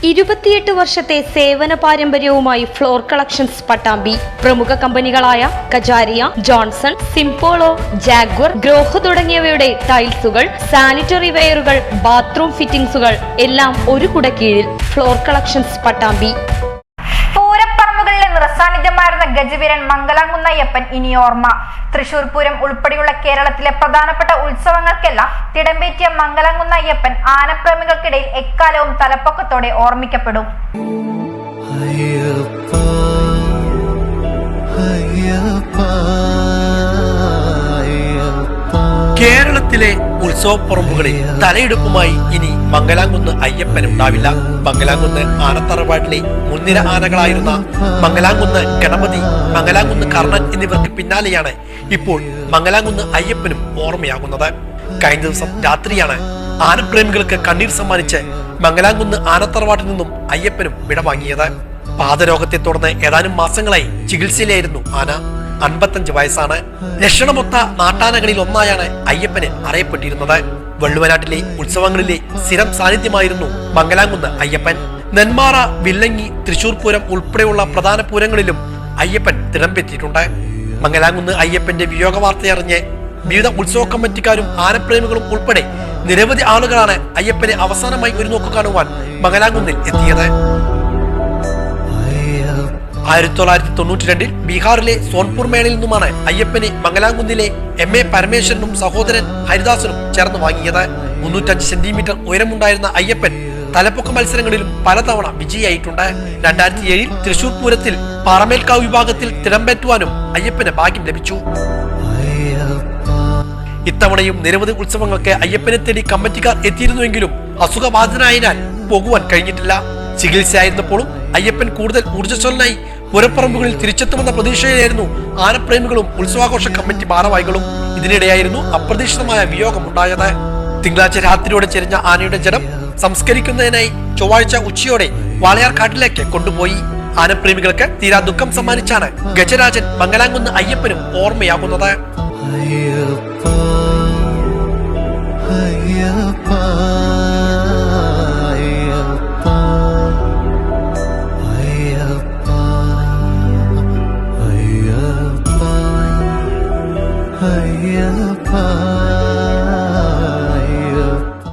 28 വർഷത്തെ സേവന പാരമ്പര്യവുമായി ഫ്ലോർ കളക്ഷൻസ് പട്ടാമ്പി. പ്രമുഖ കമ്പനികളായ Kajaria, Johnson, Simpolo, Jaguar, Grohe തുടങ്ങിയവയുടെ ടൈൽസുകൾ, സാനിറ്ററി വെയറുകൾ, ബാത്റൂം ഫിറ്റിംഗ്സുകൾ എല്ലാം ഒരു കുടക്കീഴിൽ. Floor collections Pattambi. പൂരപ്പറമ്പുകളിലെ നിറസാന്നിധ്യമായിരുന്ന ഗജവീരൻ മംഗലാംകുന്നയ്യപ്പൻ ഇനി ഓർമ്മ. തൃശൂർ പൂരം ഉൾപ്പെടെയുള്ള കേരളത്തിലെ പ്രധാനപ്പെട്ട ഉത്സവങ്ങൾക്കെല്ലാം തിടമ്പേറ്റിയ മംഗലാംകുന്നയ്യപ്പൻ ആനപ്രേമികൾക്കിടയിൽ എക്കാലവും തലപ്പൊക്കത്തോടെ ഓർമ്മിക്കപ്പെടും. കേരളത്തിലെ ഉത്സവപ്പറമ്പുകളിൽ തലയെടുപ്പുമായി ഇനി മംഗലാംകുന്ന് അയ്യപ്പൻ ഉണ്ടാവില്ല. മംഗലാംകുന്ന് ആനത്തറവാട്ടിലെ മുൻനിര ആനകളായിരുന്ന മംഗലാംകുന്ന് ഗണപതി, മംഗലാംകുന്ന് കർണൻ എന്നിവർക്ക് പിന്നാലെയാണ് ഇപ്പോൾ മംഗലാംകുന്ന് അയ്യപ്പനും ഓർമ്മയാകുന്നത്. കഴിഞ്ഞ ദിവസം രാത്രിയാണ് ആനപ്രേമികൾക്ക് കണ്ണീർ സമ്മാനിച്ച് മംഗലാംകുന്ന് ആനത്തറവാട്ടിൽ നിന്നും അയ്യപ്പനും വിടവാങ്ങിയത്. പാദരോഗത്തെ തുടർന്ന് ഏതാനും മാസങ്ങളായി ചികിത്സയിലായിരുന്നു ആന. 55 വയസ്സാണ്. ലക്ഷണമൊത്ത നാട്ടാനകളിൽ ഒന്നായാണ് അയ്യപ്പന് അറിയപ്പെട്ടിരുന്നത്. വള്ളുവനാട്ടിലെ ഉത്സവങ്ങളിലെ സ്ഥിരം സാന്നിധ്യമായിരുന്നു മംഗലാംകുന്ന് അയ്യപ്പൻ. നെന്മാറ, വില്ലങ്ങി, തൃശൂർ പൂരം ഉൾപ്പെടെയുള്ള പ്രധാന പൂരങ്ങളിലും അയ്യപ്പൻ തിടമ്പെത്തിയിട്ടുണ്ട്. മംഗലാംകുന്ന് അയ്യപ്പന്റെ വിയോഗ വാർത്തയറിഞ്ഞ് വിവിധ ഉത്സവ കമ്മിറ്റിക്കാരും ആനപ്രേമികളും ഉൾപ്പെടെ നിരവധി ആളുകളാണ് അയ്യപ്പനെ അവസാനമായി ഒരു നോക്ക് കാണുവാൻ മംഗലാംകുന്നിൽ എത്തിയത്. 1992 ബീഹാറിലെ സോൻപൂർ മേളയിൽ നിന്നുമാണ് അയ്യപ്പനെ മംഗലാംകുന്നിലെ MA പരമേശ്വരനും സഹോദരൻ ഹരിദാസനും ചേർന്ന് വാങ്ങിയത്. 305 സെന്റിമീറ്റർ ഉയരമുണ്ടായിരുന്ന അയ്യപ്പൻ തലപ്പൊക്ക മത്സരങ്ങളിലും പലതവണ വിജയിയായിട്ടുണ്ട്. 2007 തൃശൂർ പൂരത്തിൽ പാറമേൽക്കാവ് വിഭാഗത്തിൽ തിടമ്പേറ്റുവാനും അയ്യപ്പന് ഭാഗ്യം ലഭിച്ചു. ഇത്തവണയും നിരവധി ഉത്സവങ്ങൾക്ക് അയ്യപ്പനെ തേടി കമ്മിറ്റിക്കാർ എത്തിയിരുന്നുവെങ്കിലും അസുഖബാധിതനായതിനാൽ പോകുവാൻ കഴിഞ്ഞിട്ടില്ല. ചികിത്സയായിരുന്നപ്പോഴും അയ്യപ്പൻ കൂടുതൽ ഊർജ്ജസ്വലനായി പൂരപ്പറമ്പുകളിൽ തിരിച്ചെത്തുമെന്ന പ്രതീക്ഷയിലായിരുന്നു ആനപ്രേമികളും ഉത്സവാഘോഷ കമ്മിറ്റി ഭാരവാഹികളും. ഇതിനിടെയായിരുന്നു അപ്രതീക്ഷിതമായ വിയോഗമുണ്ടായത്. തിങ്കളാഴ്ച രാത്രിയോടെ ചെരിഞ്ഞ ആനയുടെ ജഡം സംസ്കരിക്കുന്നതിനായി ചൊവ്വാഴ്ച ഉച്ചയോടെ വാളയാർ കാട്ടിലേക്ക് കൊണ്ടുപോയി. ആനപ്രേമികൾക്ക് തീരാ ദുഃഖം സമ്മാനിച്ചാണ് ഗജരാജൻ മംഗലാംകുന്ന് അയ്യപ്പനും ഓർമ്മയാകുന്നത്. അയ്യപ്പ